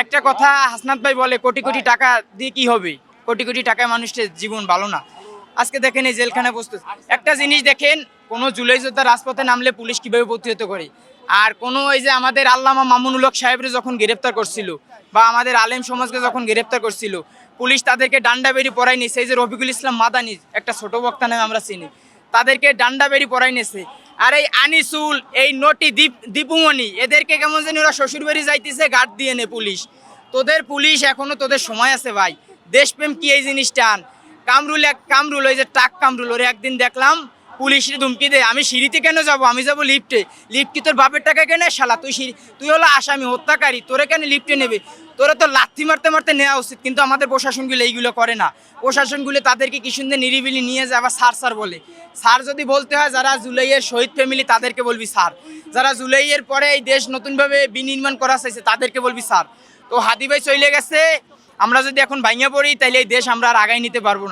একটা কথা হাসনাত ভাই বলে কোটি কোটি টাকা দিয়ে কি হবে, কোটি কোটি টাকায় মানুষের জীবন ভালো না। আজকে দেখেন এই জেলখানা প্রস্তুত, একটা জিনিস দেখেন, কোনো জুলাই যোদ্ধা রাজপথে নামলে পুলিশ কিভাবে প্রতিহত করে। আর কোনো এই যে আমাদের আল্লামা মামুনুল হক সাহেবরে যখন গ্রেপ্তার করছিল বা আমাদের আলেম সমাজকে যখন গ্রেপ্তার করছিল, পুলিশ তাদেরকে ডান্ডা বেরি পরাই নিয়েছে। এই যে রফিকুল ইসলাম মাদানি, একটা ছোট বক্তা নামে আমরা চিনি, তাদেরকে ডান্ডা বেরি পরাই নিয়েছে। আর এই আনিসুল, এই নটি দীপুমণি, এদেরকে কেমন জানি ওরা শ্বশুর বাড়ি যাইতেছে গার্ড দিয়ে নে পুলিশ। তোদের পুলিশ এখনো তোদের সময় আছে ভাই, দেশপ্রেম কি এই জিনিসটা আন। কামরুল ওই যে টাক কামরুল, ওরে একদিন দেখলাম পুলিশের ধুমকি দে, আমি সিঁড়িতে কেন যাব, আমি যাব লিফটে। লিফট কি তোর বাপের টাকা কেন শালা? তুই হলো আসামি, হত্যাকারী, তোরে কেন লিফটে নেবে? তোরা তো লাথি মারতে মারতে নেওয়া উচিত, কিন্তু আমাদের প্রশাসনগুলো এইগুলো করে না। প্রশাসনগুলো তাদেরকে কি সুন্দর নিরিবিলি নিয়ে যায়, আবার স্যার স্যার বলে। স্যার যদি বলতে হয় যারা জুলাইয়ের শহীদ ফ্যামিলি তাদেরকে বলবি স্যার, যারা জুলাইয়ের পরে এই দেশ নতুনভাবে বিনির্মাণ করা চাইছে তাদেরকে বলবি স্যার। তো হাদি ভাই চলে গেছে, আমরা যদি এখন ভাঙিয়া পড়ি তাইলে এই দেশ আমরা আর আগায় নিতে পারবো না।